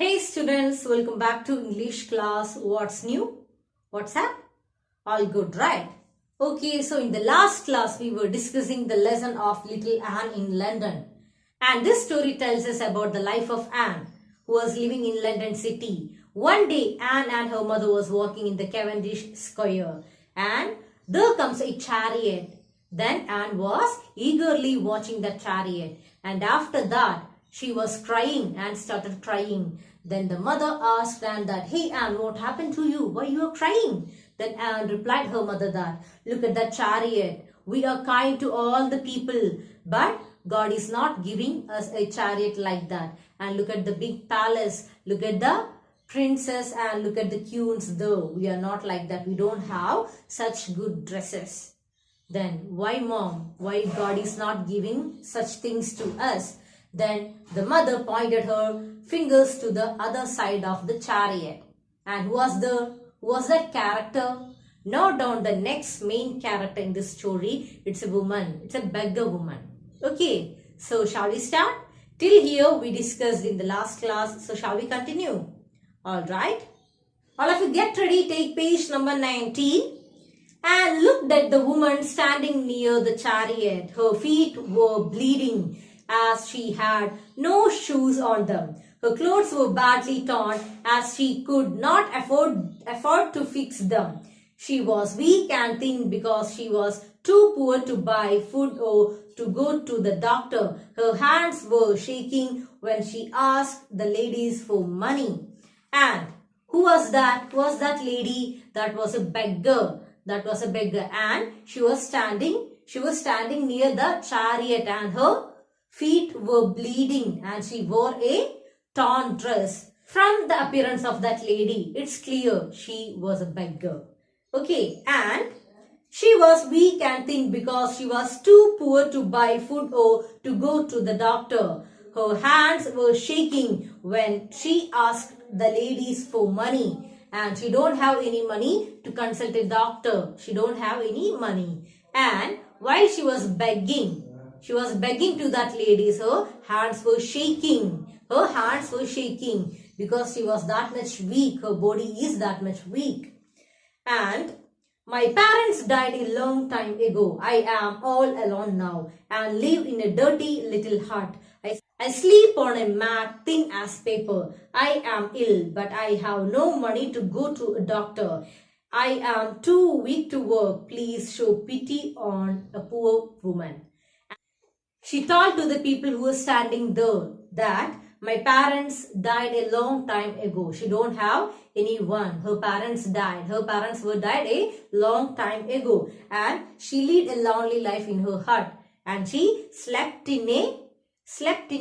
Hey students, welcome back to English class. What's new? What's up? All good, right? Okay, so in the last class we were discussing the lesson of little Anne in London. And this story tells us about the life of Anne, who was living in London city. One day Anne and her mother was walking in the Cavendish Square and there comes a chariot. Then Anne was eagerly watching the chariot, and after that she was crying and started crying. Then the mother asked Anne that, "Hey Anne, what happened to you? Why you are crying?" Then Anne replied her mother that, "Look at that chariot. We are kind to all the people, but God is not giving us a chariot like that. And look at the big palace. Look at the princess and look at the queens though. We are not like that. We don't have such good dresses." Then why mom? Why God is not giving such things to us? Then the mother pointed her fingers to the other side of the chariot. And who was that character? Note down the next main character in this story. It's a woman. It's a beggar woman. Okay, so shall we start? Till here we discussed in the last class. So shall we continue? Alright. All of you get ready. Take page number 19. And looked at the woman standing near the chariot. Her feet were bleeding as she had no shoes on them. Her clothes were badly torn as she could not afford to fix them. She was weak and thin because she was too poor to buy food or to go to the doctor. Her hands were shaking when she asked the ladies for money. And who was that? Who was that lady? That was a beggar. That was a beggar, and she was standing near the chariot, and her feet were bleeding and she wore a torn dress. From the appearance of that lady, it's clear she was a beggar. Okay, and she was weak and thin because she was too poor to buy food or to go to the doctor. Her hands were shaking when she asked the ladies for money. And she don't have any money to consult a doctor. She don't have any money. And while she was begging to that lady, her hands were shaking. Her hands were shaking because she was that much weak. Her body is that much weak. And my parents died a long time ago. I am all alone now and live in a dirty little hut. I sleep on a mat thin as paper. I am ill, but I have no money to go to a doctor. I am too weak to work. Please show pity on a poor woman. She told to the people who were standing there that my parents died a long time ago. She don't have anyone. Her parents died. Her parents were died a long time ago. And she lived a lonely life in her hut. And she slept in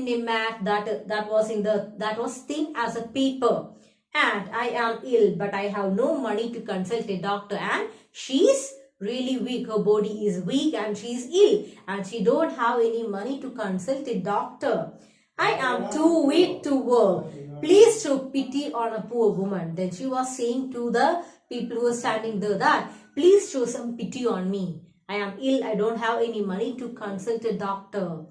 a mat that was thin as a paper. And I am ill, but I have no money to consult a doctor. And she's really weak. Her body is weak and she's ill. And she don't have any money to consult a doctor. I am too weak to work. Please show pity on a poor woman. Then she was saying to the people who were standing there that, please show some pity on me. I am ill. I don't have any money to consult a doctor.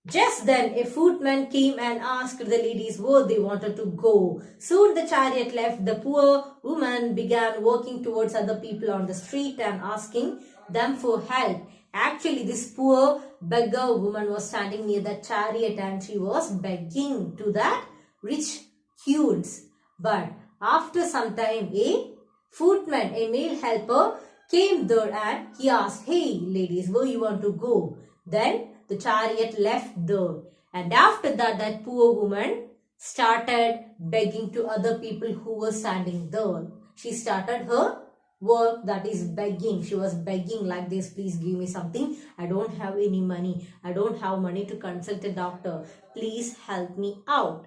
Just then a footman came and asked the ladies where they wanted to go. Soon the chariot left. The poor woman began walking towards other people on the street and asking them for help. Actually, this poor beggar woman was standing near the chariot and she was begging to that rich queens. But after some time, a footman, a male helper, came there and he asked, "Hey ladies, where you want to go?" Then the chariot left there. And after that, that poor woman started begging to other people who were standing there. She started her work, that is begging. She was begging like this, "Please give me something. I don't have any money. I don't have money to consult a doctor. Please help me out."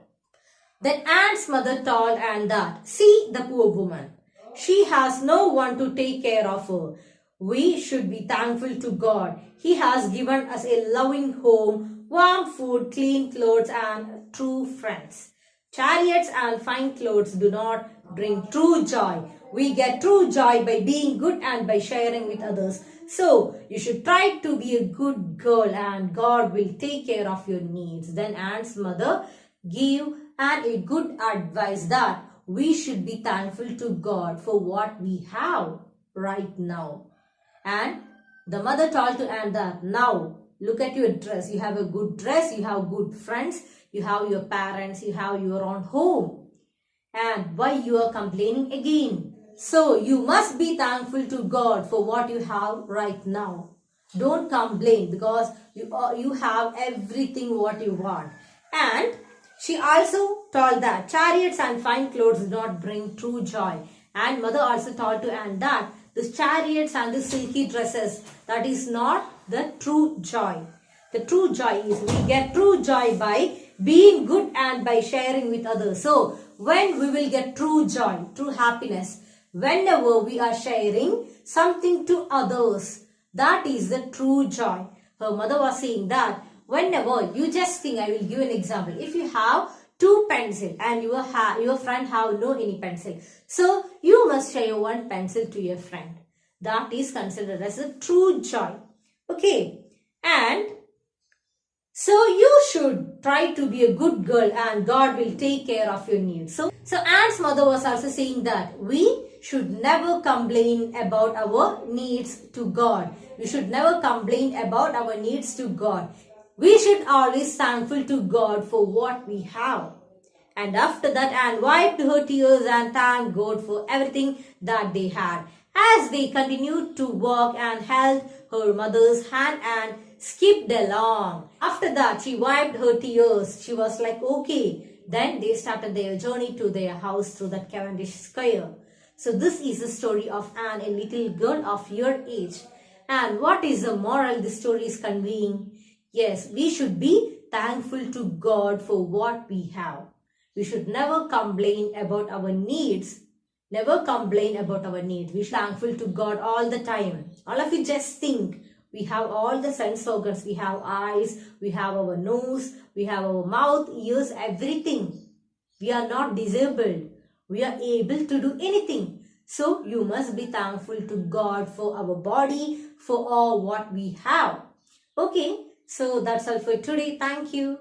Then Anne's mother told Anne that, "See the poor woman. She has no one to take care of her. We should be thankful to God. He has given us a loving home, warm food, clean clothes and true friends. Chariots and fine clothes do not bring true joy. We get true joy by being good and by sharing with others. So, you should try to be a good girl and God will take care of your needs." Then Anne's mother give and a good advice that we should be thankful to God for what we have right now. And the mother told to Anne that now look at your dress. You have a good dress, you have good friends, you have your parents, you have your own home. And why you are complaining again? So you must be thankful to God for what you have right now. Don't complain because you have everything what you want. And she also told that chariots and fine clothes do not bring true joy. And mother also told to Anne that the chariots and the silky dresses, that is not the true joy. The true joy is we get true joy by being good and by sharing with others. So when we will get true joy, true happiness, whenever we are sharing something to others, that is the true joy. Her mother was saying that whenever you just think, I will give an example. If you have two pencils and your friend have no any pencil, so you must share one pencil to your friend. That is considered as a true joy. Okay, and so you should try to be a good girl and God will take care of your needs. So Anne's mother was also saying that we should never complain about our needs to God. We should never complain about our needs to God. We should always thankful to God for what we have. And after that, Anne wiped her tears and thanked God for everything that they had. As they continued to walk, Anne held her mother's hand and skipped along. After that, she wiped her tears. She was like, okay. Then they started their journey to their house through that Cavendish Square. So this is the story of Anne, a little girl of your age. And what is the moral this story is conveying? Yes, we should be thankful to God for what we have. We should never complain about our needs. Never complain about our needs. We should be thankful to God all the time. All of you just think. We have all the sense organs. We have eyes, we have our nose, we have our mouth, ears, everything. We are not disabled. We are able to do anything. So you must be thankful to God for our body, for all what we have. Okay, so that's all for today. Thank you.